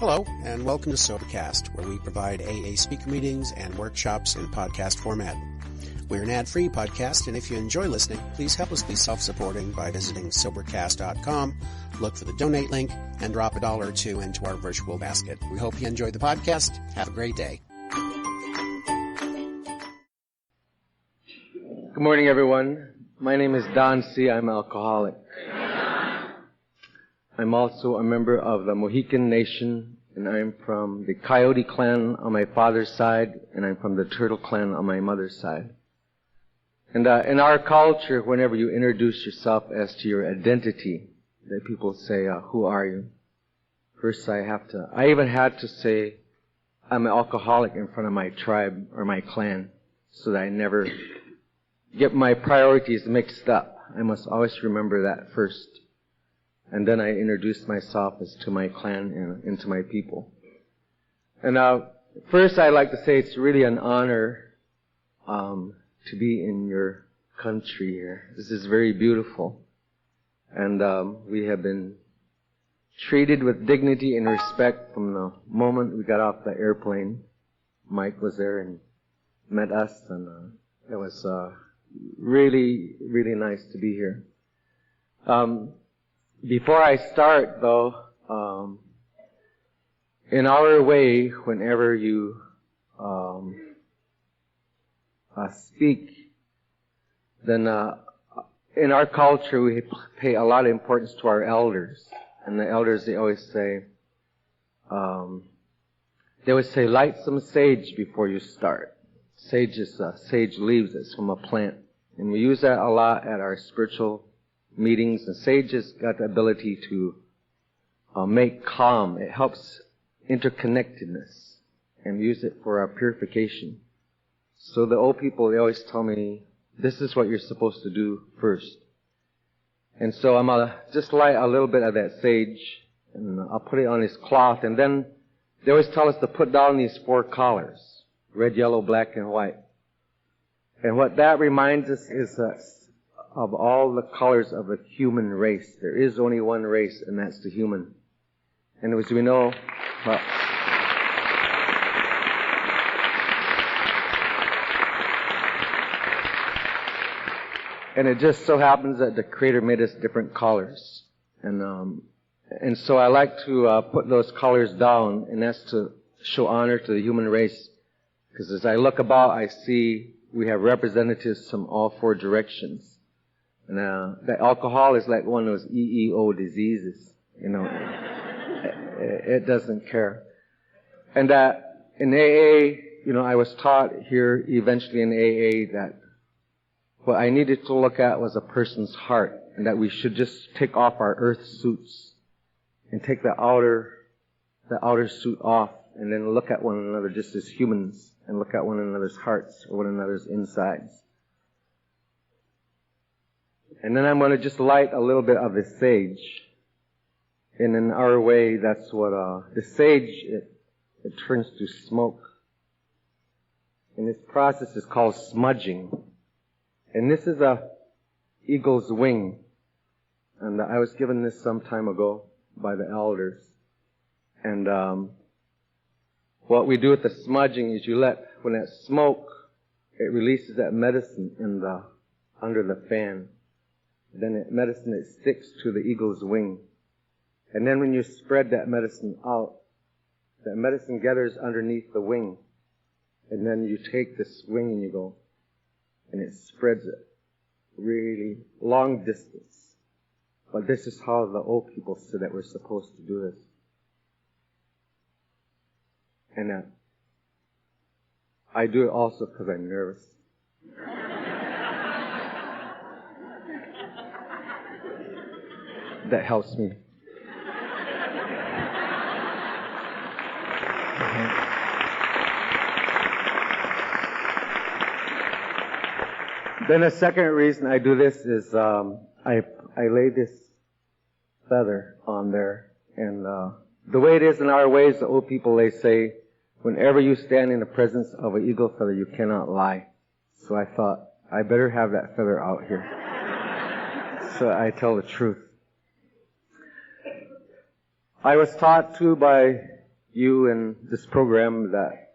Hello, and welcome to Sobercast, where we provide AA speaker meetings and workshops in podcast format. We're an ad-free podcast, and if you enjoy listening, please help us be self-supporting by visiting Sobercast.com, look for the donate link, and drop $1 or $2 into our virtual basket. We hope you enjoyed the podcast. Have a great day. Good morning, everyone. My name is Don C. I'm an alcoholic. I'm also a member of the Mohican Nation, and I'm from the Coyote clan on my father's side, and I'm from the Turtle clan on my mother's side. And in our culture, whenever you introduce yourself as to your identity, that people say, who are you? First I even had to say, I'm an alcoholic in front of my tribe or my clan, so that I never get my priorities mixed up. I must always remember that first. And then I introduce myself as to my clan and to my people. And first I'd like to say it's really an honor to be in your country here. This is very beautiful. And we have been treated with dignity and respect from the moment we got off the airplane. Mike was there and met us, and it was really, really nice to be here. Before I start, though, in our way, whenever you speak, then in our culture we pay a lot of importance to our elders. And the elders, they always say, light some sage before you start. Sage is sage leaves. It's from a plant. And we use that a lot at our spiritual meetings. And sage has got the ability to make calm. It helps interconnectedness. And we use it for our purification. So the old people, they always tell me, this is what you're supposed to do first. And so I'm going to just light a little bit of that sage, and I'll put it on this cloth. And then they always tell us to put down these 4 collars: red, yellow, black, and white. And what that reminds us is of all the colors of the human race. There is only one race, and that's the human. And as we know, and it just so happens that the Creator made us different colors. And so I like to put those colors down, and that's to show honor to the human race. Because as I look about, I see we have representatives from all 4 directions. And the alcohol is like one of those EEO diseases. It doesn't care. And in AA, I was taught here eventually in AA that what I needed to look at was a person's heart, and that we should just take off our earth suits and take the outer suit off, and then look at one another just as humans, and look at one another's hearts or one another's insides. And then I'm going to just light a little bit of the sage. And in our way, that's what the sage, it turns to smoke. And this process is called smudging. And this is a eagle's wing. And I was given this some time ago by the elders. And what we do with the smudging is when that smoke, it releases that medicine under the fan. Then it sticks to the eagle's wing. And then when you spread that medicine out, that medicine gathers underneath the wing. And then you take this wing and you go, and it spreads it really long distance. But this is how the old people said that we're supposed to do this. And I do it also because I'm nervous. That helps me. Then a second reason I do this is I lay this feather on there. And the way it is in our ways, the old people, they say, whenever you stand in the presence of an eagle feather, you cannot lie. So I thought, I better have that feather out here. So I tell the truth. I was taught too by you in this program that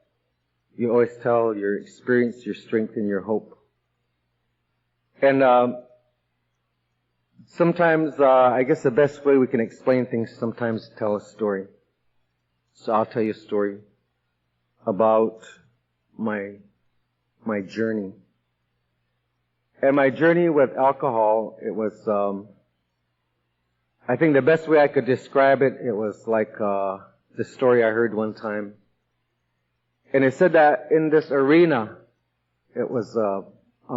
you always tell your experience, your strength, and your hope. And sometimes, I guess the best way we can explain things sometimes is tell a story. So I'll tell you a story about my journey. And my journey with alcohol, it was, I think the best way I could describe it, it was like the story I heard one time. And it said that in this arena, it was a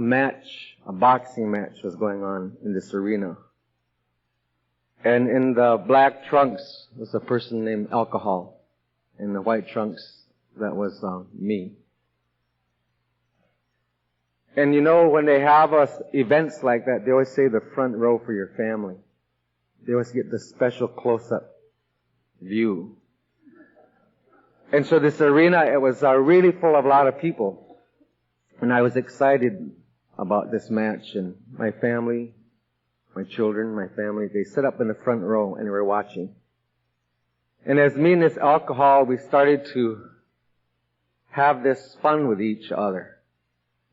match, a boxing match was going on in this arena. And in the black trunks was a person named Alcohol. In the white trunks, that was me. And you know, when they have events like that, they always say the front row for your family. They always get the special close-up view. And so this arena, it was really full of a lot of people. And I was excited about this match. And my family, my children, my family, they sat up in the front row and were watching. And as me and this Alcohol, we started to have this fun with each other.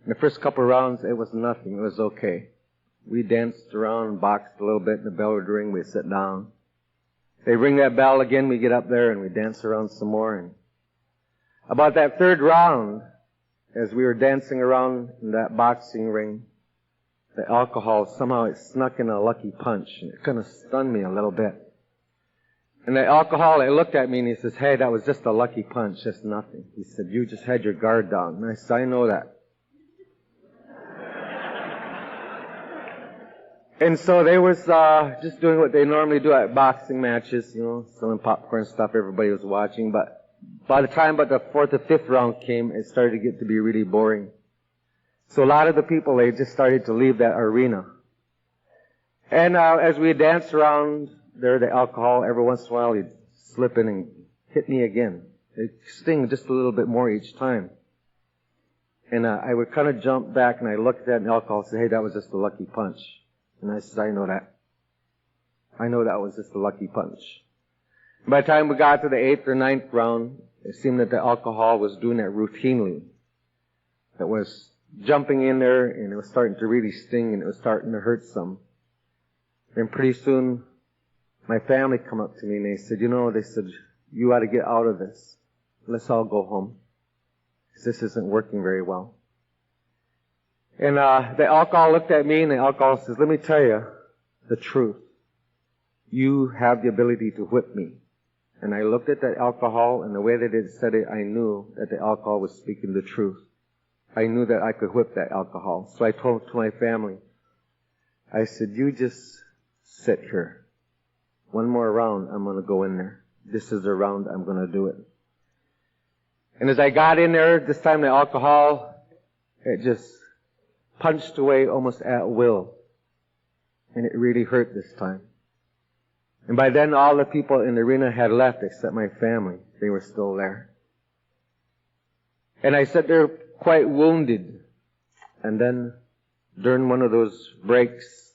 In the first couple of rounds, it was nothing. It was okay. We danced around, boxed a little bit, and the bell would ring, we'd sit down. They ring that bell again, we get up there and we dance around some more. And about that third round, as we were dancing around in that boxing ring, the Alcohol, somehow it snuck in a lucky punch, and it kind of stunned me a little bit. And the Alcohol, he looked at me and he says, "Hey, that was just a lucky punch, just nothing." He said, "You just had your guard down." And I said, "I know that." And so they was just doing what they normally do at boxing matches, you know, selling popcorn stuff, everybody was watching. But by the time the fourth or fifth round came, it started to get to be really boring. So a lot of the people, they just started to leave that arena. And as we danced around there, the Alcohol, every once in a while, he'd slip in and hit me again. It'd sting just a little bit more each time. And I would kind of jump back and I looked at that and Alcohol and say, "Hey, that was just a lucky punch." And I said, "I know that. I know that was just a lucky punch." By the time we got to the 8th or 9th round, it seemed that the Alcohol was doing that routinely. It was jumping in there and it was starting to really sting and it was starting to hurt some. And pretty soon, my family come up to me and they said, they said, "You ought to get out of this. Let's all go home. This isn't working very well." And the Alcohol looked at me and the Alcohol says, "Let me tell you the truth. You have the ability to whip me." And I looked at the Alcohol and the way that it said it, I knew that the Alcohol was speaking the truth. I knew that I could whip that Alcohol. So I told to my family, I said, "You just sit here. One more round, I'm going to go in there. This is the round, I'm going to do it." And as I got in there, this time the Alcohol, it just punched away almost at will. And it really hurt this time. And by then, all the people in the arena had left except my family. They were still there. And I sat there quite wounded. And then, during one of those breaks,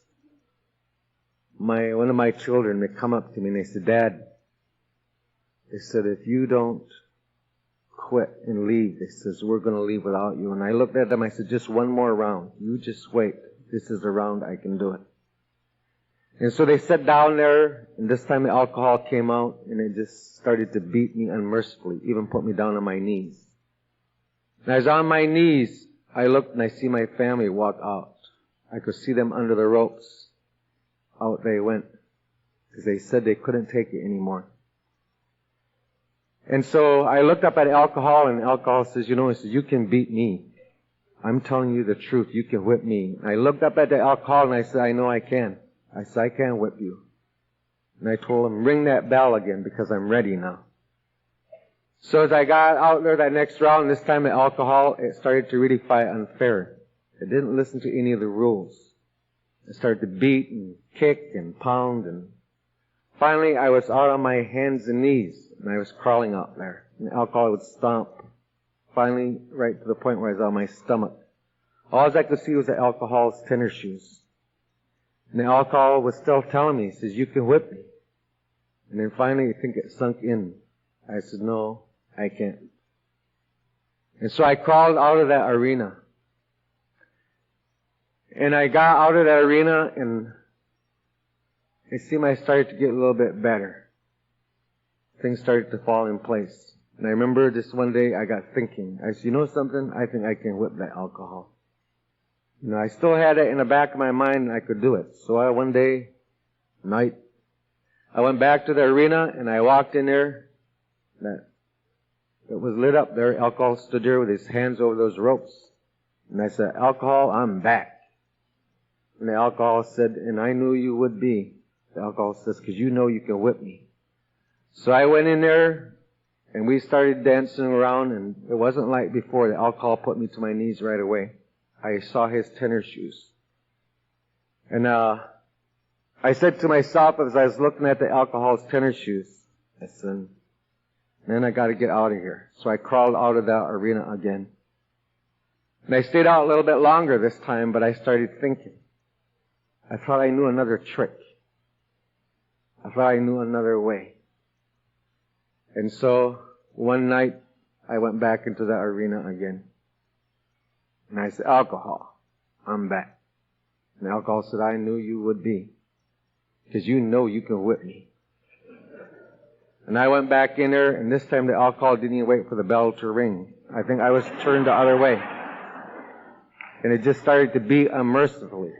one of my children, they come up to me and they said, "Dad," they said, "if you don't quit and leave," they says, "we're going to leave without you." And I looked at them, I said, "Just one more round. You just wait. This is a round, I can do it." And so they sat down there, and this time the Alcohol came out, and it just started to beat me unmercifully, even put me down on my knees. And as I was on my knees, I looked and I see my family walk out. I could see them under the ropes. Out they went, because they said they couldn't take it anymore. And so I looked up at Alcohol, and Alcohol says, he says, "You can beat me. I'm telling you the truth. You can whip me." I looked up at the Alcohol, and I said, "I know I can." I said, "I can whip you." And I told him, "Ring that bell again, because I'm ready now." So as I got out there that next round, this time the Alcohol, it started to really fight unfair. It didn't listen to any of the rules. It started to beat and kick and pound, and finally I was out on my hands and knees, and I was crawling out there. And the Alcohol would stomp, finally right to the point where I was on my stomach. All I could see was the Alcohol's tennis shoes. And the Alcohol was still telling me, he says, "You can whip me." And then finally, I think it sunk in. I said, no, I can't. And so I crawled out of that arena. And I got out of that arena, and it seemed I started to get a little bit better. Things started to fall in place. And I remember this one day I got thinking. I said, you know something? I think I can whip that alcohol. You know, I still had it in the back of my mind and I could do it. So one day, night, I went back to the arena and I walked in there. It was lit up there. Alcohol stood there with his hands over those ropes. And I said, alcohol, I'm back. And the alcohol said, and I knew you would be. The alcohol says, because you know you can whip me. So I went in there and we started dancing around, and it wasn't like before. The alcohol put me to my knees right away. I saw his tennis shoes. And I said to myself as I was looking at the alcohol's tennis shoes, I said, man, I got to get out of here. So I crawled out of that arena again. And I stayed out a little bit longer this time, but I started thinking. I thought I knew another trick. I thought I knew another way. And so one night I went back into that arena again. And I said, alcohol, I'm back. And the alcohol said, I knew you would be. Because you know you can whip me. And I went back in there, and this time the alcohol didn't even wait for the bell to ring. I think I was turned the other way. And it just started to beat unmercifully.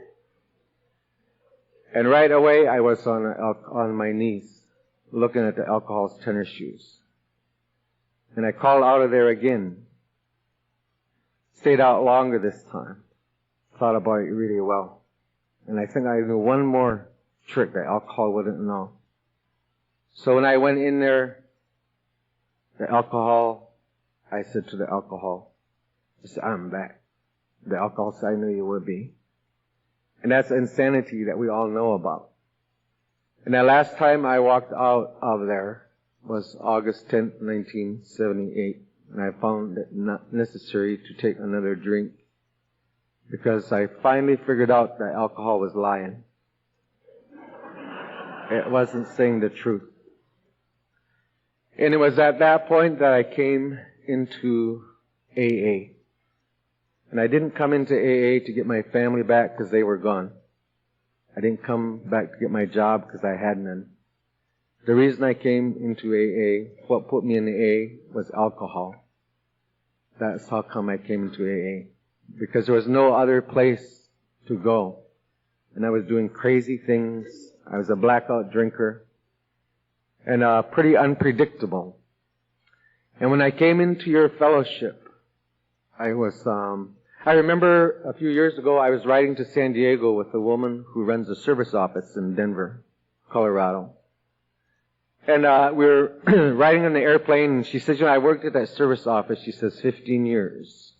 And right away I was on my knees, looking at the alcohol's tennis shoes. And I called out of there again. Stayed out longer this time. Thought about it really well. And I think I knew one more trick that alcohol wouldn't know. So when I went in there, the alcohol, I said to the alcohol, I said, I'm back. The alcohol said, I knew you would be. And that's insanity that we all know about. And that last time I walked out of there was August 10th, 1978. And I found it not necessary to take another drink because I finally figured out that alcohol was lying. It wasn't saying the truth. And it was at that point that I came into AA. And I didn't come into AA to get my family back because they were gone. I didn't come back to get my job because I had none. The reason I came into AA, what put me in AA, was alcohol. That's how come I came into AA. Because there was no other place to go. And I was doing crazy things. I was a blackout drinker. And pretty unpredictable. And when I came into your fellowship, I remember a few years ago I was riding to San Diego with a woman who runs a service office in Denver, Colorado. And we were riding on the airplane, and she said, I worked at that service office, she says, 15 years.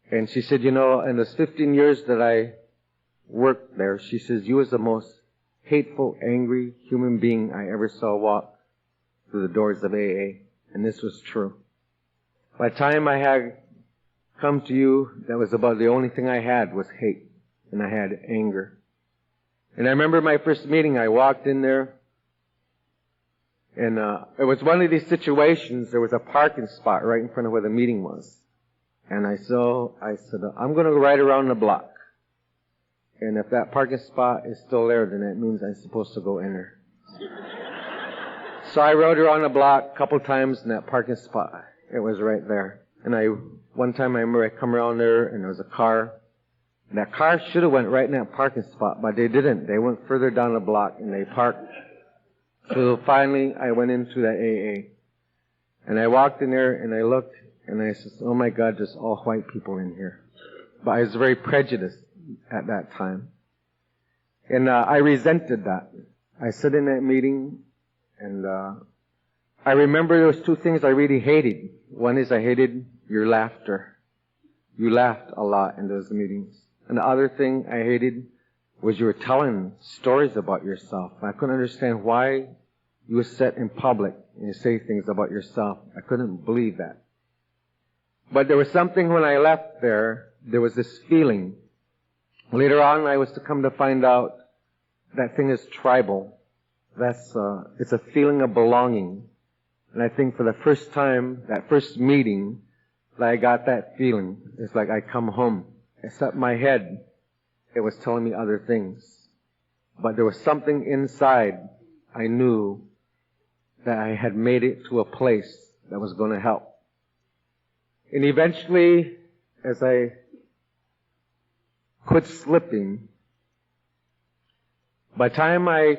And she said, in those 15 years that I worked there, she says, you was the most hateful, angry human being I ever saw walk through the doors of AA. And this was true. By the time I had come to you, that was about the only thing I had was hate. And I had anger. And I remember my first meeting, I walked in there, and it was one of these situations, there was a parking spot right in front of where the meeting was. And I said, I'm going to ride around the block. And if that parking spot is still there, then that means I'm supposed to go in there. So I rode around the block a couple times in that parking spot. It was right there. And one time I remember I come around there and there was a car. And that car should have went right in that parking spot, but they didn't. They went further down the block and they parked. So finally I went into that AA. And I walked in there and I looked and I said, oh my God, there's all white people in here. But I was very prejudiced at that time. And I resented that. I sat in that meeting and I remember there was two things I really hated. One is I hated your laughter. You laughed a lot in those meetings. And the other thing I hated was you were telling stories about yourself. I couldn't understand why you were set in public and you say things about yourself. I couldn't believe that. But there was something when I left there was this feeling. Later on, I was to come to find out that thing is tribal. It's a feeling of belonging. And I think for the first time, that first meeting, that I got that feeling. It's like I come home. Except my head, it was telling me other things. But there was something inside I knew that I had made it to a place that was going to help. And eventually, as I quit slipping, by the time I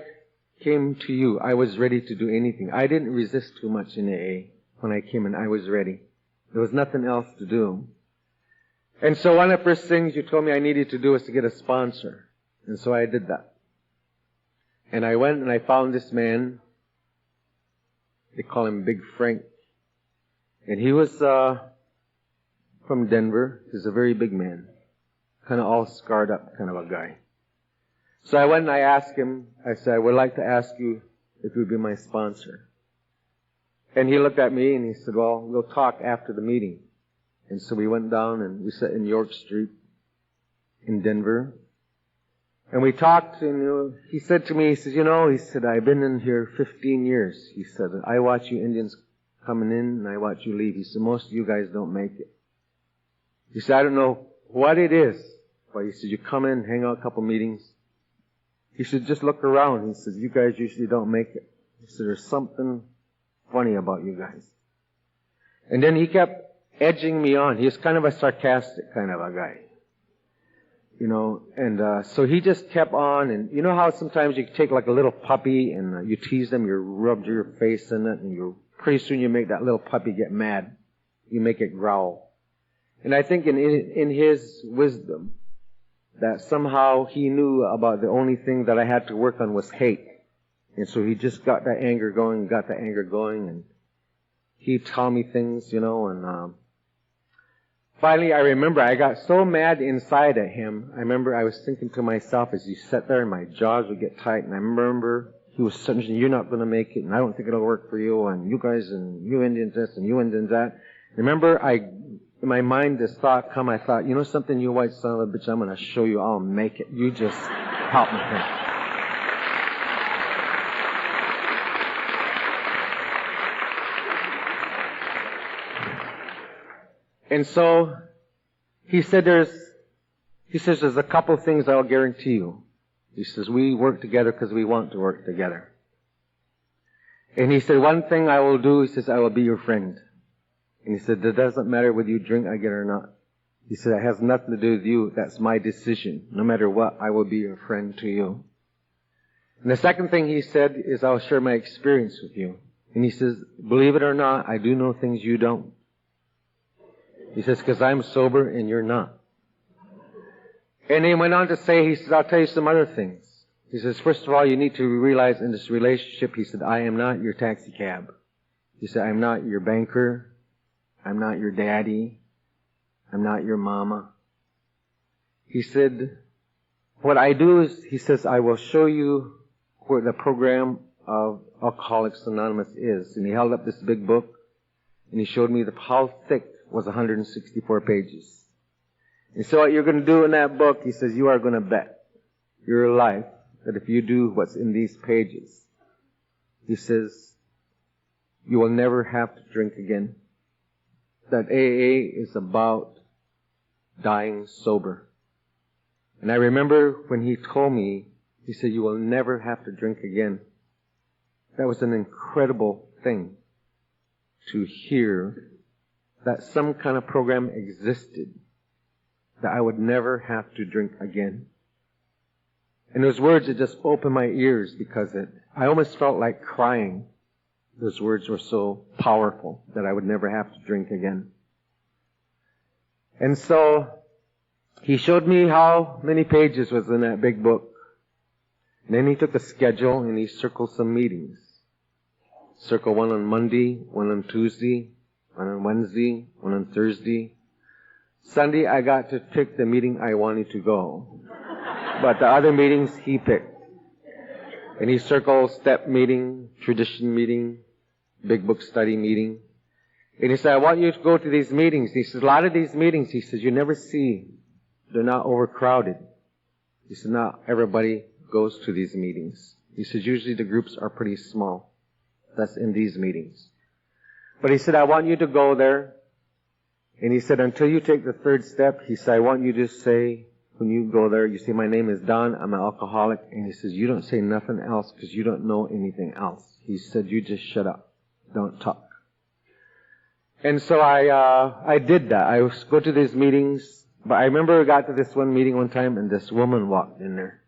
came to you, I was ready to do anything. I didn't resist too much in AA. When I came in, I was ready. There was nothing else to do. And so one of the first things you told me I needed to do was to get a sponsor. And so I did that. And I went and I found this man. They call him Big Frank. And he was from Denver. He's a very big man. Kind of all scarred up kind of a guy. So I went and I asked him, I said, I would like to ask you if you would be my sponsor. And he looked at me and he said, well, we'll talk after the meeting. And so we went down and we sat in York Street in Denver. And we talked and he said to me, he said, he said, I've been in here 15 years. He said, I watch you Indians coming in and I watch you leave. He said, most of you guys don't make it. He said, I don't know what it is. But he said, you come in, hang out a couple meetings. He said, just look around. He said, you guys usually don't make it. He said, there's something funny about you guys. And then he kept edging me on. He was kind of a sarcastic kind of a guy. And so he just kept on. And you know how sometimes you take like a little puppy and you tease them, you rub your face in it, and pretty soon you make that little puppy get mad. You make it growl. And I think in his wisdom, that somehow he knew about the only thing that I had to work on was hate. And so he just got that anger going, and he'd tell me things, and finally I remember I got so mad inside at him. I remember I was thinking to myself as he sat there and my jaws would get tight, and I remember he was saying, you're not going to make it, and I don't think it'll work for you, and you guys, and you Indians this, and you Indians that. Remember in my mind, this thought come, I thought, something, you white son of a bitch, I'm going to show you I'll make it. You just help me think. And so, he says, there's a couple things I'll guarantee you. He says, we work together because we want to work together. And he said, one thing I will do, he says, I will be your friend. And he said, it doesn't matter whether you drink again or not. He said, it has nothing to do with you. That's my decision. No matter what, I will be your friend to you. And the second thing he said is, I'll share my experience with you. And he says, believe it or not, I do know things you don't. He says, because I'm sober and you're not. And he went on to say, he says, I'll tell you some other things. He says, first of all, you need to realize in this relationship, he said, I am not your taxi cab. He said, I'm not your banker. I'm not your daddy. I'm not your mama. He said, what I do is, he says, I will show you where the program of Alcoholics Anonymous is. And he held up this big book, and he showed me how thick was 164 pages. And so what you're going to do in that book, he says, you are going to bet your life that if you do what's in these pages, he says, you will never have to drink again. That AA is about dying sober. And I remember when he told me, he said, you will never have to drink again. That was an incredible thing to hear, that some kind of program existed that I would never have to drink again. And those words, it just opened my ears because I almost felt like crying. Those words were so powerful that I would never have to drink again. And so, he showed me how many pages was in that big book. And then he took a schedule and he circled some meetings. Circle one on Monday, one on Tuesday, one on Wednesday, one on Thursday. Sunday, I got to pick the meeting I wanted to go. But the other meetings, he picked. And he circled step meeting, tradition meeting, big book study meeting. And he said, I want you to go to these meetings. He says, a lot of these meetings, he says, you never see. They're not overcrowded. He said, not everybody goes to these meetings. He says, usually the groups are pretty small. That's in these meetings. But he said, I want you to go there. And he said, until you take the third step, he said, I want you to say, when you go there, you say, my name is Don, I'm an alcoholic. And he says, you don't say nothing else because you don't know anything else. He said, you just shut up. Don't talk. And so I did that. I would go to these meetings. But I remember I got to this one meeting one time and this woman walked in there.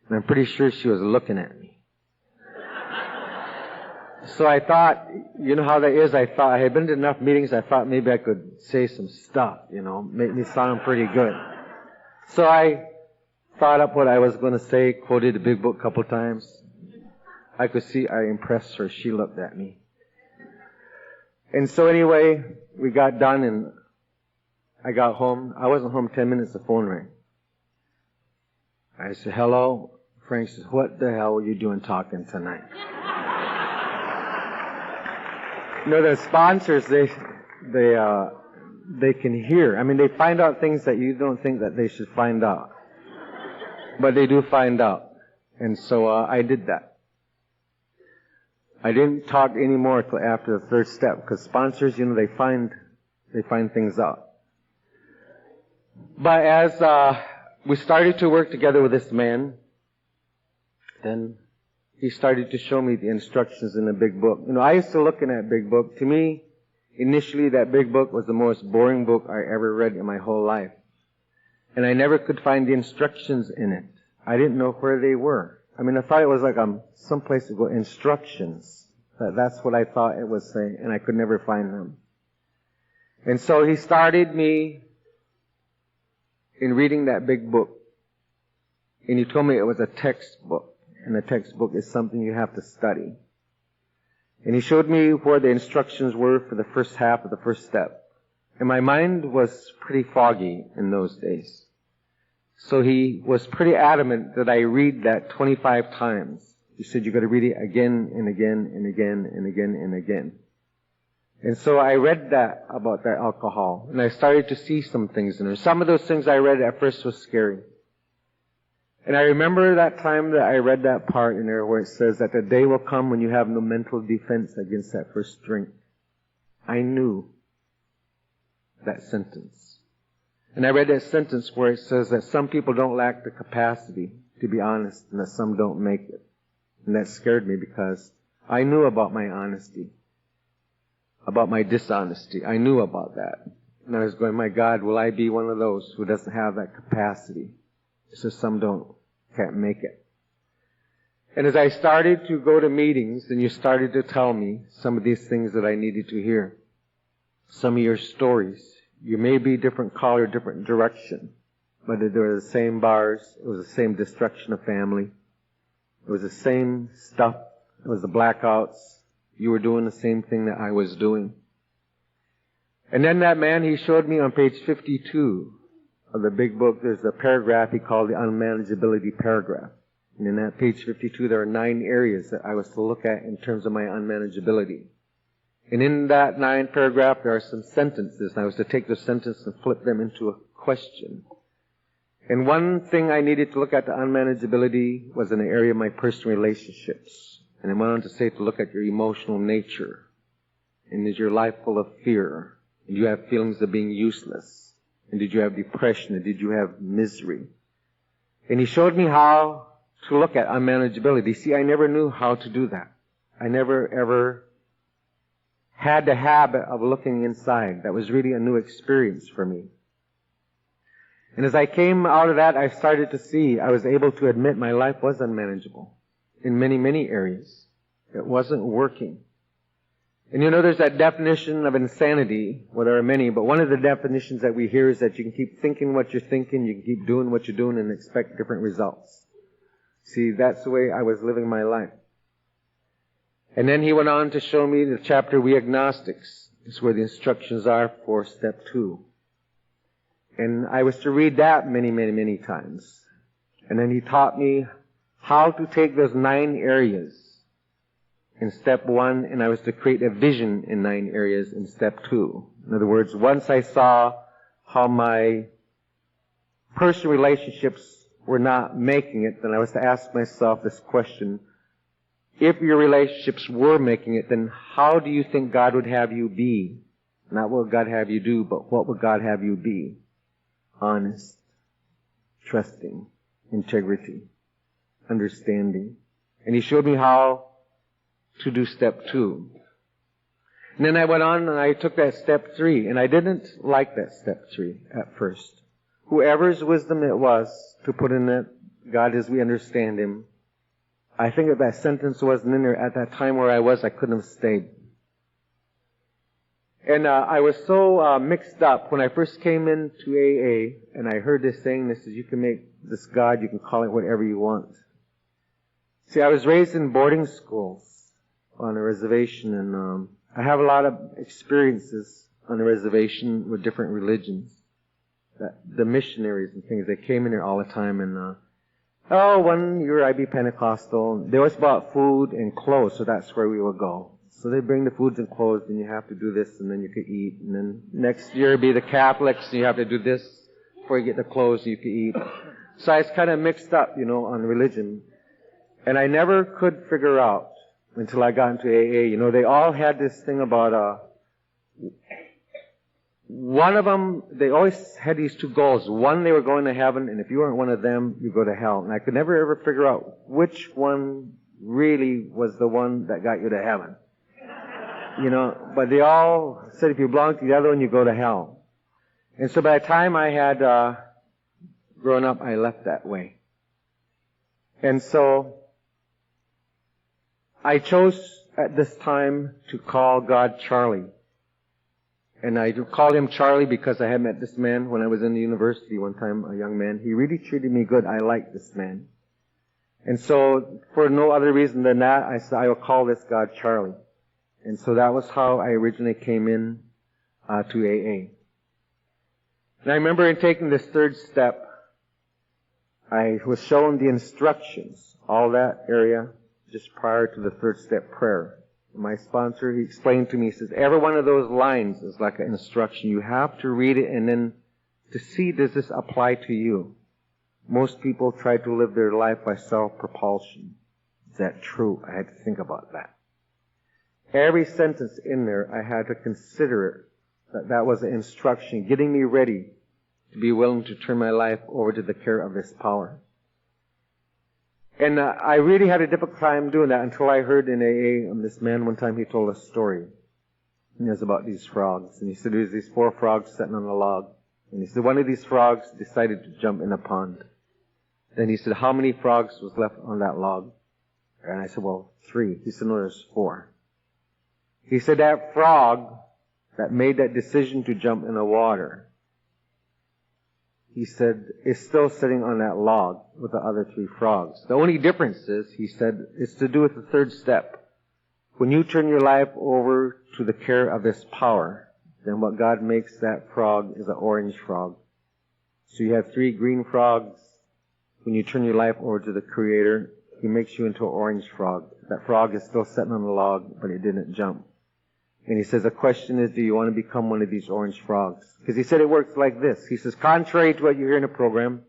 And I'm pretty sure she was looking at me. So I thought, you know how that is, I thought, I had been to enough meetings, I thought maybe I could say some stuff, make me sound pretty good. So I thought up what I was going to say, quoted the big book a couple times. I could see I impressed her. She looked at me. And so anyway, we got done and I got home. I wasn't home 10 minutes, the phone rang. I said, hello. Frank says, what the hell were you doing talking tonight? The sponsors, they can hear. I mean, they find out things that you don't think that they should find out. But they do find out. And so, I did that. I didn't talk anymore till after the third step, because sponsors, they find things out. But as, we started to work together with this man, then he started to show me the instructions in the big book. I used to look in that big book. To me, initially that big book was the most boring book I ever read in my whole life. And I never could find the instructions in it. I didn't know where they were. I thought it was like someplace to go, instructions. That's what I thought it was saying, and I could never find them. And so he started me in reading that big book. And he told me it was a textbook. And a textbook is something you have to study. And he showed me where the instructions were for the first half of the first step. And my mind was pretty foggy in those days. So he was pretty adamant that I read that 25 times. He said, you got to read it again and again and again and again and again. And so I read that about that alcohol. And I started to see some things in there. Some of those things I read at first was scary. And I remember that time that I read that part in there where it says that the day will come when you have no mental defense against that first drink. I knew that sentence. And I read that sentence where it says that some people don't lack the capacity to be honest and that some don't make it. And that scared me because I knew about my honesty, about my dishonesty. I knew about that. And I was going, my God, will I be one of those who doesn't have that capacity? So some can't make it. And as I started to go to meetings, then you started to tell me some of these things that I needed to hear. Some of your stories. You may be different color, different direction, but they were the same bars. It was the same destruction of family. It was the same stuff. It was the blackouts. You were doing the same thing that I was doing. And then that man, he showed me on page 52 of the big book, there's a paragraph he called the Unmanageability paragraph. And in that page 52, there are 9 areas that I was to look at in terms of my unmanageability. And in that 9 paragraph, there are some sentences. And I was to take those sentences and flip them into a question. And one thing I needed to look at the unmanageability was in the area of my personal relationships. And I went on to say to look at your emotional nature. And is your life full of fear? And do you have feelings of being useless? And did you have depression? And did you have misery? And he showed me how to look at unmanageability. See, I never knew how to do that. I never ever had the habit of looking inside. That was really a new experience for me. And as I came out of that, I started to see, I was able to admit my life was unmanageable in many, many areas. It wasn't working. And there's that definition of insanity. Well, there are many, but one of the definitions that we hear is that you can keep thinking what you're thinking, you can keep doing what you're doing and expect different results. See, that's the way I was living my life. And then he went on to show me the chapter, We Agnostics. This is where the instructions are for step 2. And I was to read that many, many, many times. And then he taught me how to take those 9 areas in step 1, and I was to create a vision in 9 areas in step 2. In other words, once I saw how my personal relationships were not making it, then I was to ask myself this question, if your relationships were making it, then how do you think God would have you be? Not what would God have you do, but what would God have you be? Honest, trusting, integrity, understanding. And he showed me how to do step 2. And then I went on and I took that step 3, and I didn't like that step 3 at first. Whoever's wisdom it was to put in it, God as we understand Him, I think if that sentence wasn't in there at that time where I was, I couldn't have stayed. And I was so mixed up when I first came into AA, and I heard this saying, this is, you can make this God, you can call it whatever you want. See, I was raised in boarding schools on a reservation, and I have a lot of experiences on the reservation with different religions. The missionaries and things, they came in there all the time, and one year I'd be Pentecostal. They always bought food and clothes, so that's where we would go. So they bring the foods and clothes, and you have to do this, and then you could eat. And then next year it'd be the Catholics, and you have to do this before you get the clothes, you could eat. So I was kind of mixed up, on religion. And I never could figure out until I got into AA. They all had this thing about, one of them, they always had these 2 goals. One, they were going to heaven, and if you weren't one of them, you go to hell. And I could never ever figure out which one really was the one that got you to heaven. But they all said if you belong to the other one, you go to hell. And so by the time I had grown up, I left that way. And so I chose at this time to call God Charlie. And I called him Charlie because I had met this man when I was in the university one time, a young man. He really treated me good. I liked this man. And so, for no other reason than that, I said, I will call this God Charlie. And so that was how I originally came in to AA. And I remember in taking this 3rd step, I was shown the instructions, all that area, just prior to the 3rd step prayer. My sponsor, he explained to me, he says, every one of those lines is like an instruction. You have to read it and then to see, does this apply to you? Most people try to live their life by self-propulsion. Is that true? I had to think about that. Every sentence in there, I had to consider it, that was an instruction, getting me ready to be willing to turn my life over to the care of this power. And I really had a difficult time doing that until I heard in AA, this man one time, he told a story. And it was about these frogs. And he said there's these 4 frogs sitting on a log. And he said one of these frogs decided to jump in a pond. Then he said, how many frogs was left on that log? And I said, well, 3. He said, no, there's 4. He said that frog that made that decision to jump in the water, he said, is still sitting on that log with the other 3 frogs. The only difference is, he said, it's to do with the 3rd step. When you turn your life over to the care of this power, then what God makes that frog is an orange frog. So you have 3 green frogs. When you turn your life over to the Creator, He makes you into an orange frog. That frog is still sitting on the log, but it didn't jump. And he says, the question is, do you want to become one of these orange frogs? Because he said it works like this. He says, contrary to what you hear in the program,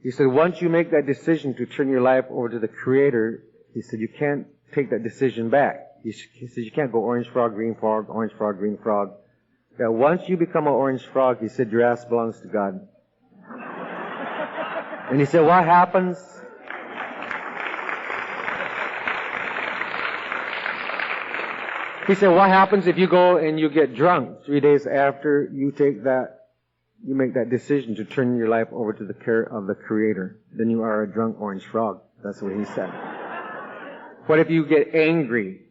he said, once you make that decision to turn your life over to the Creator, he said, you can't take that decision back. He says, you can't go orange frog, green frog, orange frog, green frog. That once you become an orange frog, he said, your ass belongs to God. And he said, what happens? He said, what happens if you go and you get drunk 3 days after you make that decision to turn your life over to the care of the Creator? Then you are a drunk orange frog. That's what he said. What if you get angry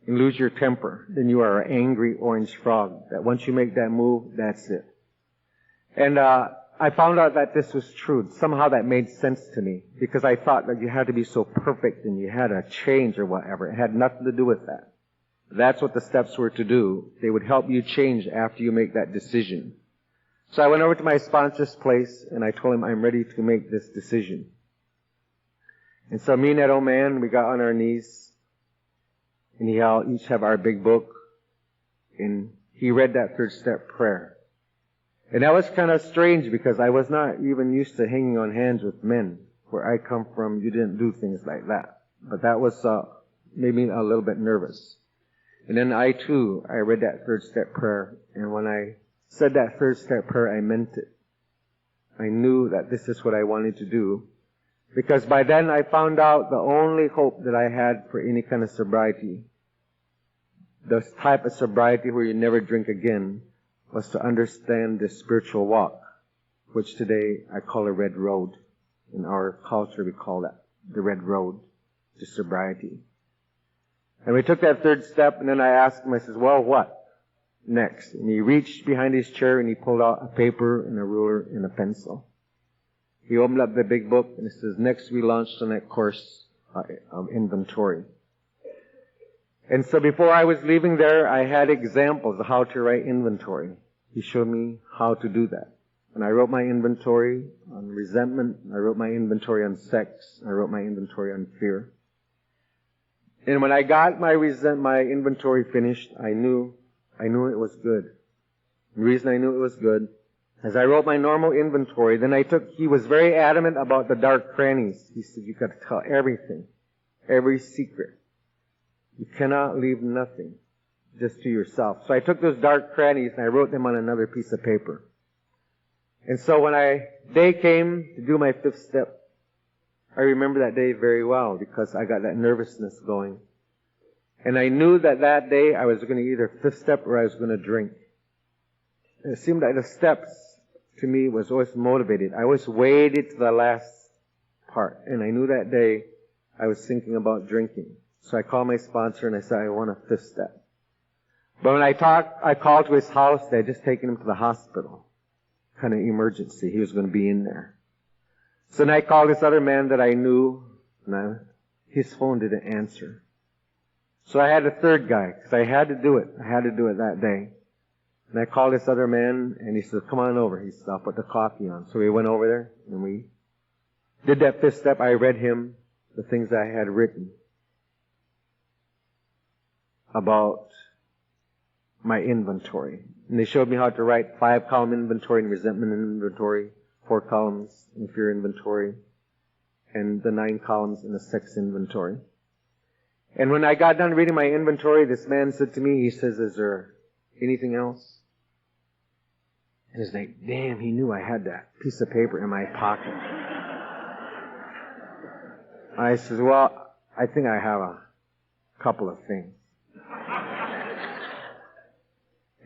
and lose your temper? Then you are an angry orange frog. That once you make that move, that's it. And I found out that this was true. Somehow that made sense to me, because I thought that you had to be so perfect and you had to change or whatever. It had nothing to do with that. That's what the steps were to do. They would help you change after you make that decision. So I went over to my sponsor's place and I told him I'm ready to make this decision. And so me and that old man, we got on our knees and he each have our big book, and he read that 3rd step prayer. And that was kind of strange because I was not even used to hanging on hands with men. Where I come from, you didn't do things like that. But that was made me a little bit nervous. And then I read that third step prayer. And when I said that third step prayer, I meant it. I knew that this is what I wanted to do. Because by then I found out the only hope that I had for any kind of sobriety, the type of sobriety where you never drink again, was to understand the spiritual walk, which today I call a red road. In our culture we call that the red road to sobriety. And we took that third step, and then I asked him, I says, well, what next? And he reached behind his chair and he pulled out a paper and a ruler and a pencil. He opened up the big book and it says, next we launched on that course of inventory. And so before I was leaving there, I had examples of how to write inventory. He showed me how to do that. And I wrote my inventory on resentment. I wrote my inventory on sex. I wrote my inventory on fear. And when I got my inventory finished, I knew it was good. The reason I knew it was good, as I wrote my normal inventory, then he was very adamant about the dark crannies. He said, you got to tell everything, every secret. You cannot leave nothing just to yourself. So I took those dark crannies and I wrote them on another piece of paper. And so when day came to do my fifth step, I remember that day very well because I got that nervousness going. And I knew that day I was going to either fifth step or I was going to drink. And it seemed like the steps to me was always motivated. I always waited to the last part. And I knew that day I was thinking about drinking. So I called my sponsor and I said, I want a fifth step. But when I called to his house, they had just taken him to the hospital. Kind of emergency. He was going to be in there. So then I called this other man that I knew, and his phone didn't answer. So I had a third guy, because I had to do it. I had to do it that day. And I called this other man, and he said, come on over. He said, I'll put the coffee on. So we went over there, and we did that fifth step. I read him the things I had written about my inventory. And they showed me how to write 5-column inventory and resentment inventory, 4 columns in fear inventory, and the 9 columns in the sex inventory. And when I got done reading my inventory, this man said to me, he says, is there anything else? And it's like, damn, he knew I had that piece of paper in my pocket. I says, well, I think I have a couple of things.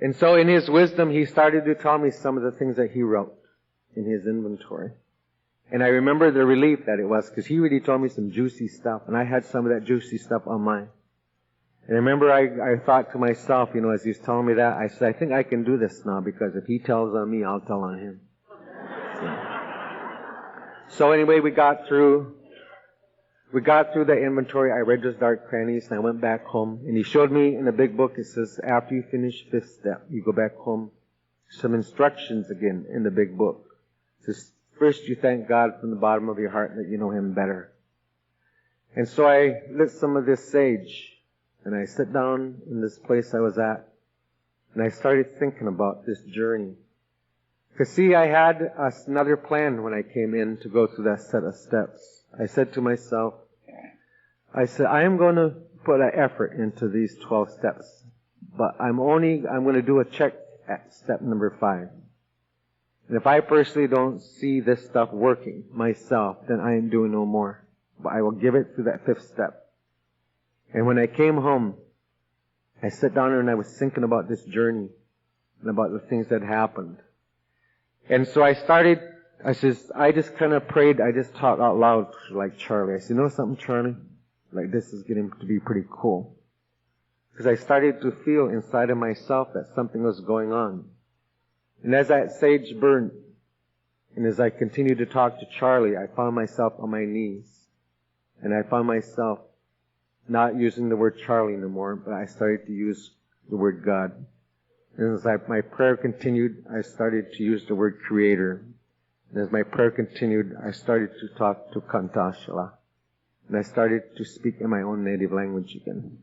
And so in his wisdom, he started to tell me some of the things that he wrote in his inventory. And I remember the relief that it was, because he really told me some juicy stuff, and I had some of that juicy stuff on mine. And I remember I thought to myself, as he was telling me that, I said, I think I can do this now, because if he tells on me, I'll tell on him. So anyway, we got through the inventory. I read those dark crannies, and I went back home. And he showed me in the big book, it says, after you finish fifth step, you go back home. Some instructions again in the big book. It says, first you thank God from the bottom of your heart that you know Him better. And so I lit some of this sage, and I sat down in this place I was at, and I started thinking about this journey. Because see, I had another plan when I came in to go through that set of steps. I said to myself, I am going to put an effort into these 12 steps, but I'm going to do a check at step number 5. And if I personally don't see this stuff working myself, then I am doing no more. But I will give it to that 5th step. And when I came home, I sat down and I was thinking about this journey and about the things that happened. And so I just kind of prayed, I just talked out loud like Charlie. I said, you know something, Charlie? Like this is getting to be pretty cool. Because I started to feel inside of myself that something was going on. And as that sage burned, and as I continued to talk to Charlie, I found myself on my knees. And I found myself not using the word Charlie anymore, but I started to use the word God. And as my prayer continued, I started to use the word Creator. And as my prayer continued, I started to talk to Kantashala. And I started to speak in my own native language again.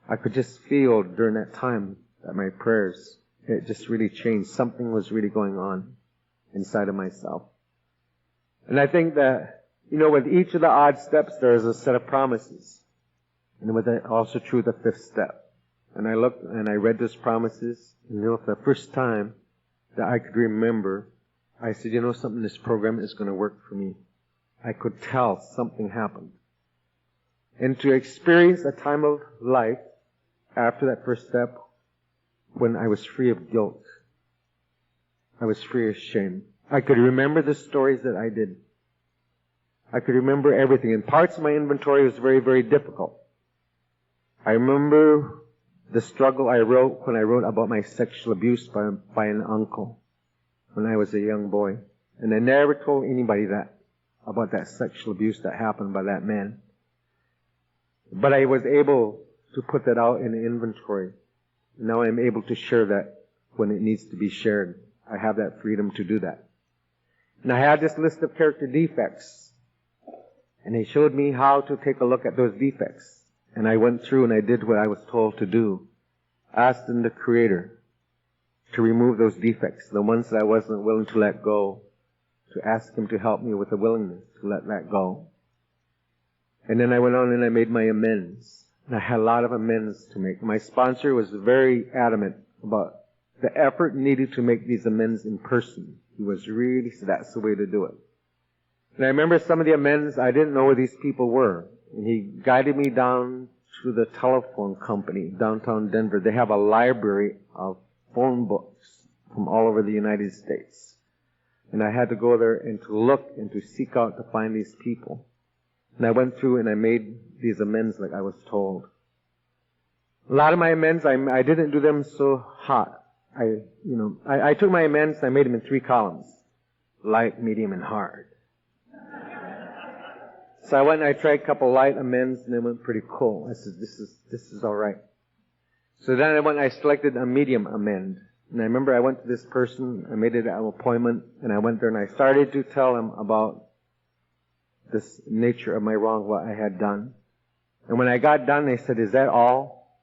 I could just feel during that time that my prayers, it just really changed. Something was really going on inside of myself. And I think that You know, with each of the odd steps, there is a set of promises. And with that, also true the fifth step. And I looked and I read those promises, and you know, for the first time that I could remember, I said, you know something, this program is going to work for me. I could tell something happened. And to experience a time of life after that first step when I was free of guilt. I was free of shame. I could remember the stories that I did. I could remember everything. And parts of my inventory was very, very difficult. I remember the struggle I wrote when I wrote about my sexual abuse by an uncle when I was a young boy. And I never told anybody about that sexual abuse that happened by that man. But I was able to put that out in the inventory. Now I'm able to share that when it needs to be shared. I have that freedom to do that. And I had this list of character defects. And they showed me how to take a look at those defects. And I went through and I did what I was told to do. Asking the Creator to remove those defects, the ones that I wasn't willing to let go, to ask Him to help me with the willingness to let that go. And then I went on and I made my amends. And I had a lot of amends to make. My sponsor was very adamant about the effort needed to make these amends in person. He was really, so that's the way to do it. And I remember some of the amends, I didn't know where these people were. And he guided me down to the telephone company, downtown Denver. They have a library of phone books from all over the United States. And I had to go there and to look and to seek out to find these people. And I went through and I made these amends like I was told. A lot of my amends, I didn't do them so hot. I took my amends and I made them in 3 columns. Light, medium, and hard. So I went and I tried a couple light amends and they went pretty cool. I said, this is alright. So then I went and I selected a medium amend. And I remember I went to this person, I made it an appointment, and I went there and I started to tell him about this nature of my wrong, what I had done. And when I got done, they said, is that all?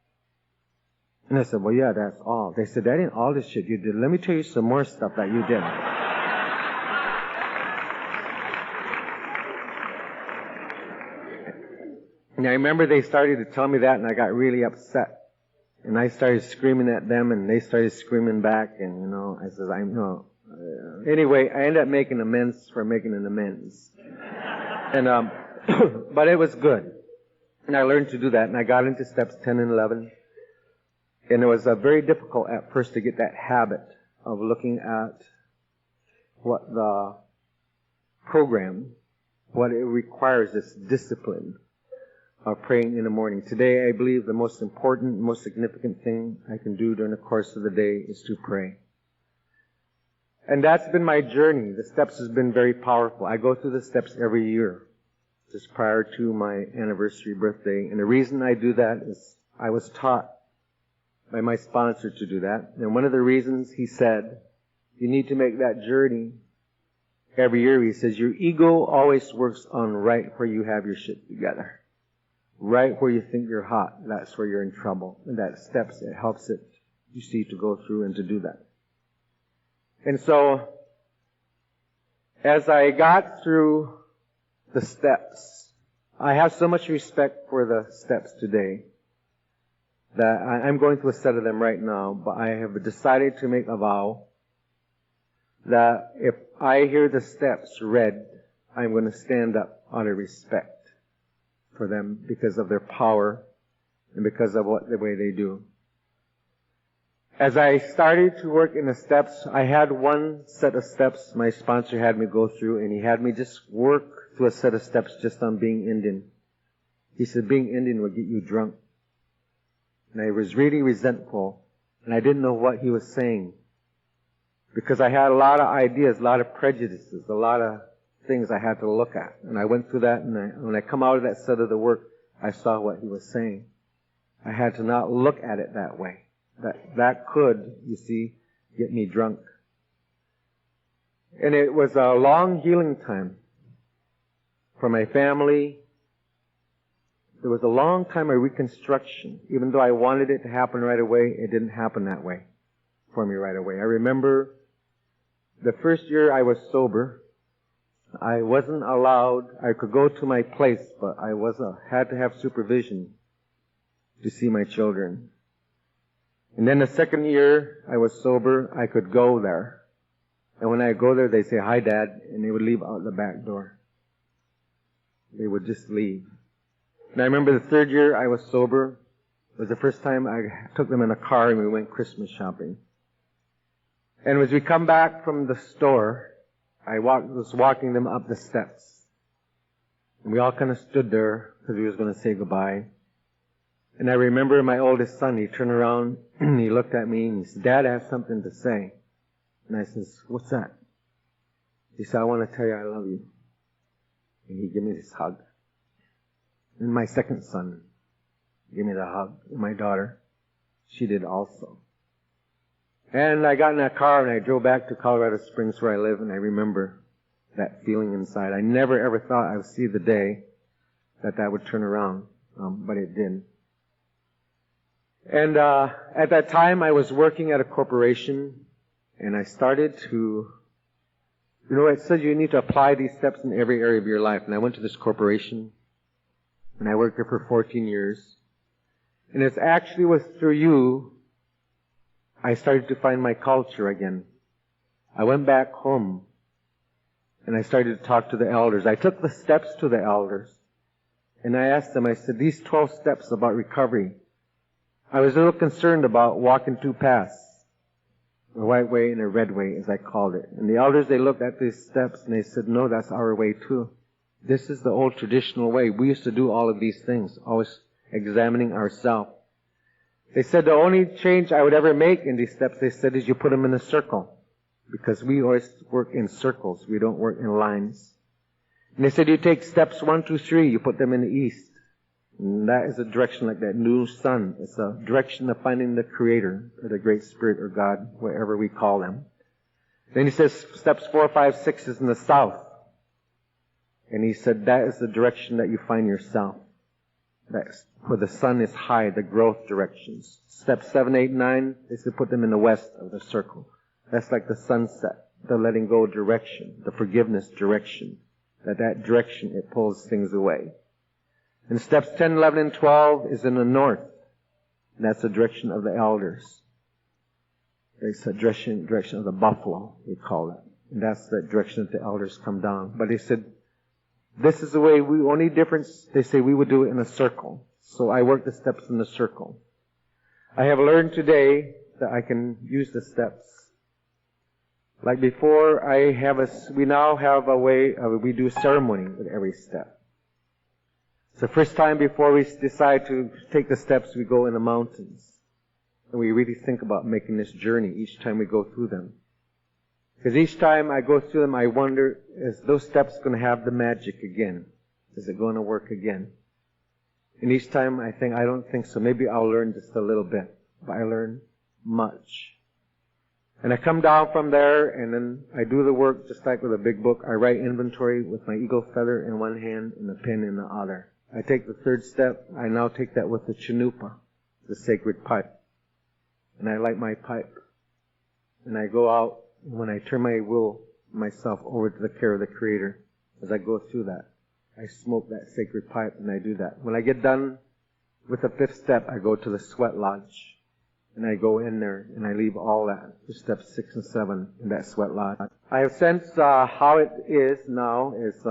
And I said, well, yeah, that's all. They said, that ain't all the shit you did. Let me tell you some more stuff that you did. And I remember they started to tell me that, and I got really upset. And I started screaming at them, and they started screaming back, and, I said, anyway, I ended up making amends for making an amends. And, but it was good. And I learned to do that, and I got into steps 10 and 11. And it was very difficult at first to get that habit of looking at what the program, what it requires, this discipline of praying in the morning. Today, I believe the most important, most significant thing I can do during the course of the day is to pray. And that's been my journey. The steps has been very powerful. I go through the steps every year, just prior to my anniversary birthday. And the reason I do that is I was taught by my sponsor to do that. And one of the reasons he said, you need to make that journey every year. He says, your ego always works on right where you have your shit together. Right where you think you're hot, that's where you're in trouble. And that steps, it helps it, you see, to go through and to do that. And so, as I got through the steps, I have so much respect for the steps today that I'm going through a set of them right now, but I have decided to make a vow that if I hear the steps read, I'm going to stand up out of respect for them because of their power and because of the way they do. As I started to work in the steps, I had one set of steps my sponsor had me go through, and he had me just work through a set of steps just on being Indian. He said, being Indian will get you drunk. And I was really resentful, and I didn't know what he was saying. Because I had a lot of ideas, a lot of prejudices, a lot of things I had to look at. And I went through that, and when I come out of that set of the work, I saw what he was saying. I had to not look at it that way. That could, you see, get me drunk. And it was a long healing time for my family. There was a long time of reconstruction. Even though I wanted it to happen right away, it didn't happen that way for me right away. I remember the first year I was sober, I wasn't allowed, I could go to my place, but I had to have supervision to see my children. And then the second year I was sober, I could go there. And when I go there, they say, "Hi, Dad," and they would leave out the back door. They would just leave. And I remember the third year I was sober. It was the first time I took them in a car and we went Christmas shopping. And as we come back from the store, I was walking them up the steps. And we all kind of stood there because we was going to say goodbye. And I remember my oldest son, he turned around and he looked at me and he said, "Dad, I have something to say." And I says, "What's that?" He said, "I want to tell you I love you." And he gave me this hug. And my second son gave me the hug. And my daughter, she did also. And I got in that car and I drove back to Colorado Springs where I live, and I remember that feeling inside. I never ever thought I would see the day that would turn around, but it did. And at that time I was working at a corporation, and I started to, it says you need to apply these steps in every area of your life. And I went to this corporation, and I worked there for 14 years. And it actually was through you I started to find my culture again. I went back home, and I started to talk to the elders. I took the steps to the elders, and I asked them, I said, these 12 steps about recovery, I was a little concerned about walking two paths, a white way and a red way, as I called it. And the elders, they looked at these steps, and they said, no, that's our way too. This is the old traditional way. We used to do all of these things, always examining ourselves. They said the only change I would ever make in these steps, they said, is you put them in a circle. Because we always work in circles. We don't work in lines. And they said you take steps 1, 2, 3, you put them in the east. And that is a direction like that new sun. It's a direction of finding the Creator, or the Great Spirit, or God, whatever we call them. Then he says steps 4, 5, 6 is in the south. And he said that is the direction that you find yourself. That's where the sun is high, the growth directions. Steps 7, 8, 9, they said put them in the west of the circle. That's like the sunset, the letting go direction, the forgiveness direction. That direction, it pulls things away. And steps 10, 11, and 12 is in the north. And that's the direction of the elders. It's the direction of the buffalo, we call it. And that's the direction that the elders come down. But they said, this is the way only difference, they say we would do it in a circle. So I work the steps in the circle. I have learned today that I can use the steps. Like before, we now have a way we do ceremony with every step. It's the first time before we decide to take the steps, we go in the mountains. And we really think about making this journey each time we go through them. Because each time I go through them, I wonder, is those steps going to have the magic again? Is it going to work again? And each time I think, I don't think so. Maybe I'll learn just a little bit. But I learn much. And I come down from there, and then I do the work just like with a big book. I write inventory with my eagle feather in one hand and the pen in the other. I take the third step. I now take that with the chanupa, the sacred pipe. And I light my pipe. And I go out. When I turn my will, myself over to the care of the Creator, as I go through that, I smoke that sacred pipe, and I do that. When I get done with the fifth step, I go to the sweat lodge, and I go in there, and I leave all that for steps 6 and 7 in that sweat lodge. I have sensed how it is now is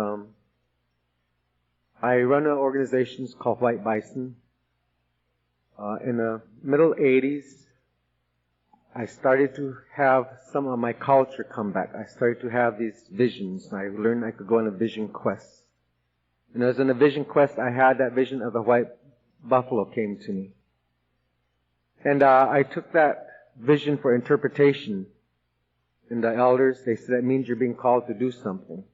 I run an organization called White Bison. In the middle 80s, I started to have some of my culture come back. I started to have these visions. I learned I could go on a vision quest. And as in a vision quest, I had that vision of the white buffalo came to me. And I took that vision for interpretation. And the elders, they said, that means you're being called to do something.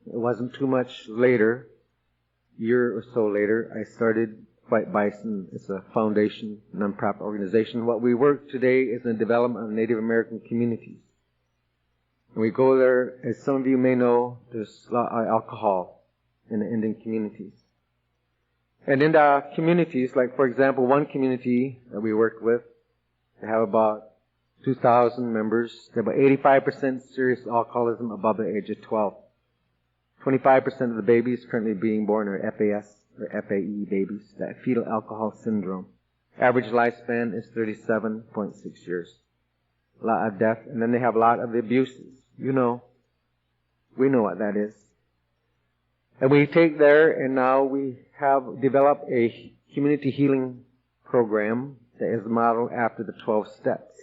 It wasn't too much later, a year or so later, I started White Bison. It's a foundation, non-profit organization. What we work today is in the development of Native American communities. And we go there, as some of you may know, there's a lot of alcohol in the Indian communities. And in the communities, like for example, one community that we work with, they have about 2,000 members. They have about 85% serious alcoholism above the age of 12. 25% of the babies currently being born are FAS or FAE babies, that fetal alcohol syndrome. Average lifespan is 37.6 years. A lot of death, and then they have a lot of abuses. You know, we know what that is. And we take there, and now we have developed a community healing program that is modeled after the 12 steps.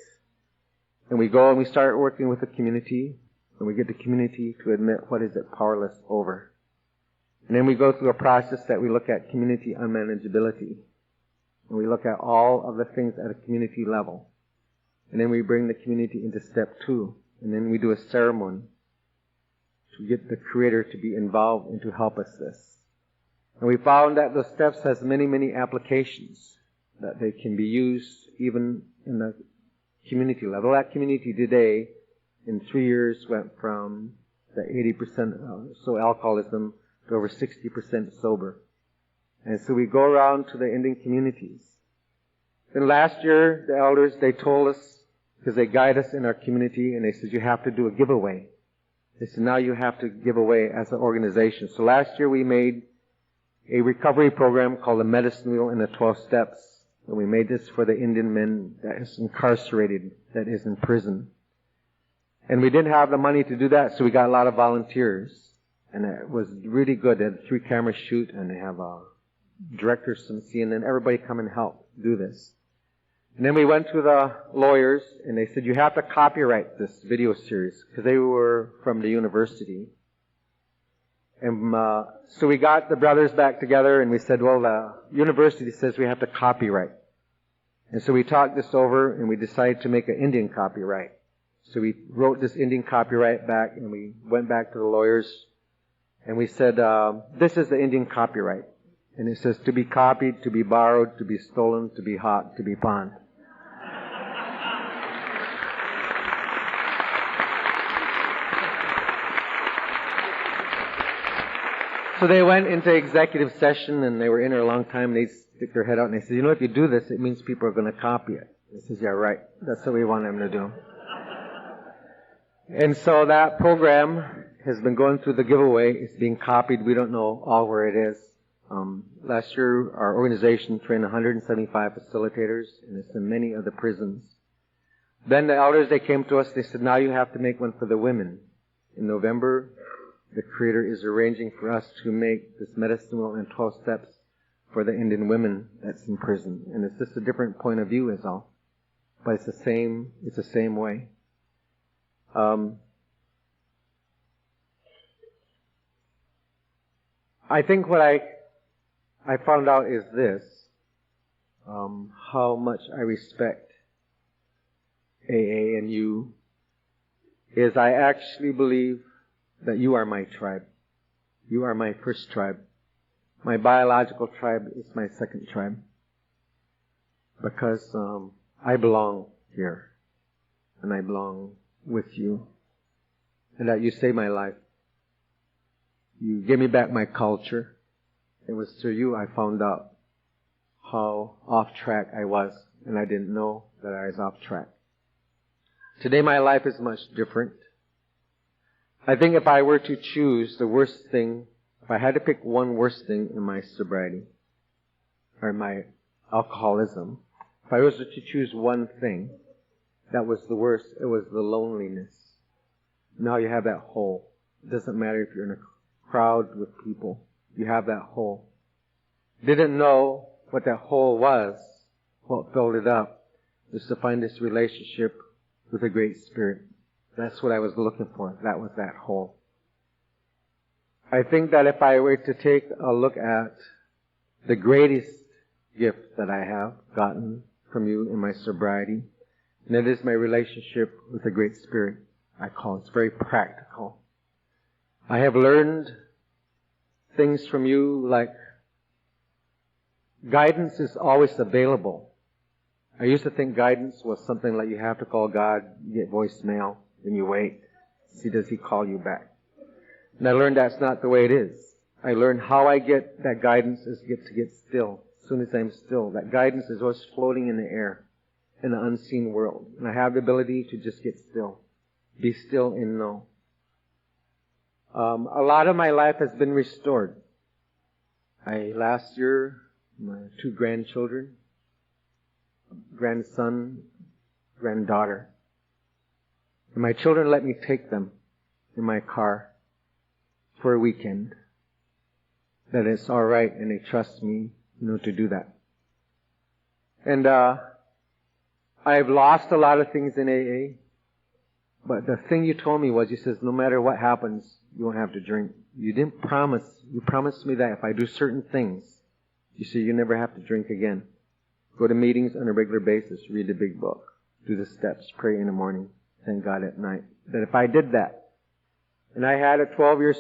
And we go and we start working with the community, and we get the community to admit what is it powerless over. And then we go through a process that we look at community unmanageability. And we look at all of the things at a community level. And then we bring the community into step 2. And then we do a ceremony to get the Creator to be involved and to help us this. And we found that those steps has many, many applications, that they can be used even in the community level. That community today, in 3 years, went from the 80% so alcoholism to over 60% sober. And so we go around to the Indian communities. Then last year, the elders, they told us, because they guide us in our community, and they said, you have to do a giveaway. They said, now you have to give away as an organization. So last year we made a recovery program called the Medicine Wheel and the 12 Steps. And we made this for the Indian men that is incarcerated, that is in prison. And we didn't have the money to do that, so we got a lot of volunteers. And it was really good. They had a 3-camera shoot, and they have directors from CNN. Everybody come and help do this. And then we went to the lawyers, and they said, you have to copyright this video series, because they were from the university. And so we got the brothers back together, and we said, well, the university says we have to copyright. And so we talked this over, and we decided to make an Indian copyright. So we wrote this Indian copyright back, and we went back to the lawyers, and we said, this is the Indian copyright. And it says, to be copied, to be borrowed, to be stolen, to be hot, to be pawned. So they went into executive session, and they were in there a long time, and they stick their head out, and they said, you know, if you do this, it means people are going to copy it. He says, yeah, right. That's what we want them to do. And so that program has been going through the giveaway. It's being copied. We don't know all where it is. Last year, our organization trained 175 facilitators, and it's in many of the prisons. Then the elders, they came to us, they said, now you have to make one for the women. In November, the Creator is arranging for us to make this medicine wheel and 12 steps for the Indian women that's in prison. And it's just a different point of view is all. But it's the same way. I think what I found out is this, how much I respect AA and you, is I actually believe that you are my tribe. You are my first tribe. My biological tribe is my second tribe. Because I belong here. And I belong with you. And that you saved my life. You gave me back my culture. It was through you I found out how off track I was. And I didn't know that I was off track. Today my life is much different. I think if I were to choose the worst thing, if I had to pick one worst thing in my sobriety, or my alcoholism, if I was to choose one thing that was the worst, it was the loneliness. Now you have that hole. It doesn't matter if you're in a crowd with people. You have that hole. Didn't know what that hole was, what filled it up, was to find this relationship with a Great Spirit. That's what I was looking for. That was that hole. I think that if I were to take a look at the greatest gift that I have gotten from you in my sobriety, and it is my relationship with the Great Spirit, I call it. It's very practical. I have learned things from you like guidance is always available. I used to think guidance was something like you have to call God, you get voicemail, then you wait. See, does He call you back? And I learned that's not the way it is. I learned how I get that guidance is to get still. As soon as I'm still, that guidance is always floating in the air, in the unseen world. And I have the ability to just get still. Be still and know. A lot of my life has been restored. Last year, my 2 grandchildren, grandson, granddaughter, and my children let me take them in my car for a weekend. That it's all right, and they trust me, to do that. And I've lost a lot of things in AA, but the thing you told me was, you says, no matter what happens, you won't have to drink. You promised me that if I do certain things, you say you never have to drink again. Go to meetings on a regular basis, read the big book, do the steps, pray in the morning, thank God at night. That if I did that, and I had a 12-year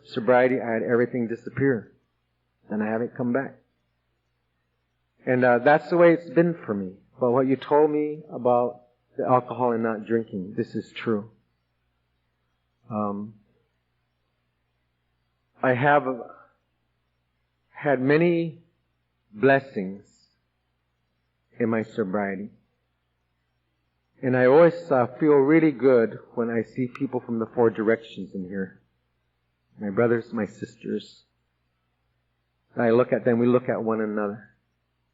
sobriety, I had everything disappear. And I haven't come back. And that's the way it's been for me. But what you told me about the alcohol and not drinking, this is true. I have had many blessings in my sobriety. And I always feel really good when I see people from the 4 directions in here. My brothers, my sisters. I look at them, we look at one another.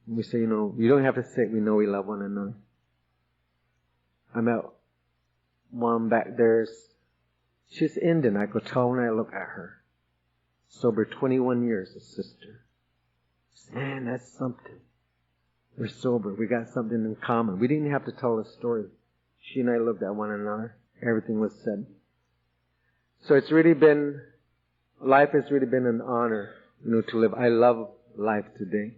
And we say, you don't have to say it, we know we love one another. I met one back there. She's Indian. I could tell when I look at her. Sober 21 years, a sister. Man, that's something. We're sober. We got something in common. We didn't have to tell a story. She and I looked at one another. Everything was said. So life has really been an honor, to live. I love life today.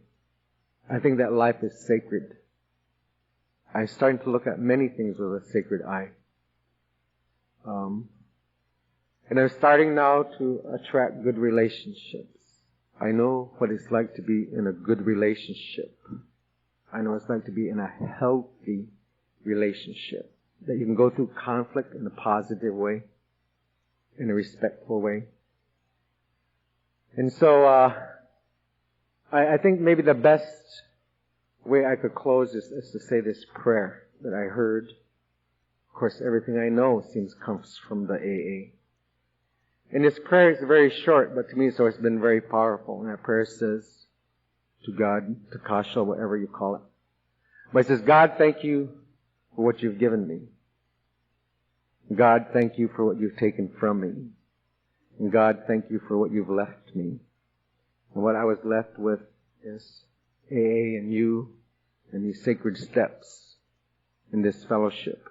I think that life is sacred. I'm starting to look at many things with a sacred eye. And I'm starting now to attract good relationships. I know what it's like to be in a good relationship. I know what it's like to be in a healthy relationship. That you can go through conflict in a positive way, in a respectful way. And so, I think maybe the best way I could close is to say this prayer that I heard. Of course, everything I know comes from the AA. And this prayer is very short, but to me it's always been very powerful. And that prayer says to God, to Kasha, whatever you call it. But it says, God, thank you for what you've given me. God, thank you for what you've taken from me. And God, thank you for what you've left me. And what I was left with is AA and you and these sacred steps in this fellowship.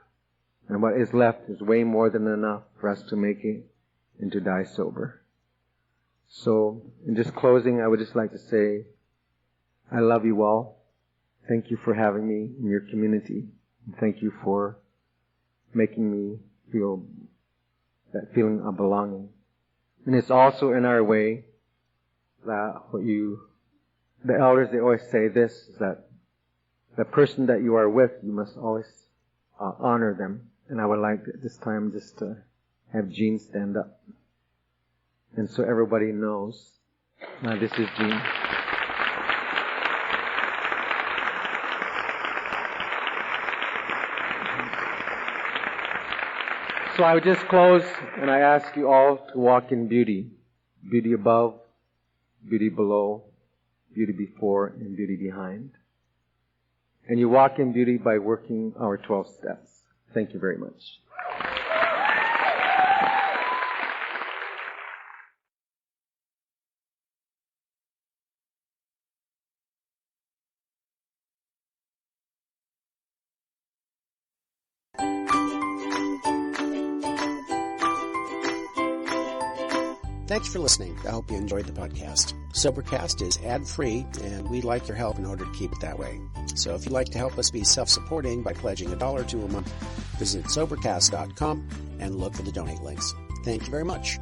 And what is left is way more than enough for us to make it and to die sober. So, in just closing, I would just like to say, I love you all. Thank you for having me in your community. And thank you for making me feel that feeling of belonging. And it's also in our way that the elders, they always say this, is that the person that you are with, you must always honor them. And I would like at this time just to have Jean stand up. And so everybody knows, this is Jean. So I would just close and I ask you all to walk in beauty. Beauty above, beauty below, beauty before, and beauty behind. And you walk in beauty by working our 12 steps. Thank you very much. Thanks for listening. I hope you enjoyed the podcast. Sobercast is ad-free, and we'd like your help in order to keep it that way. So if you'd like to help us be self-supporting by pledging $1 or $2 a month, visit Sobercast.com and look for the donate links. Thank you very much.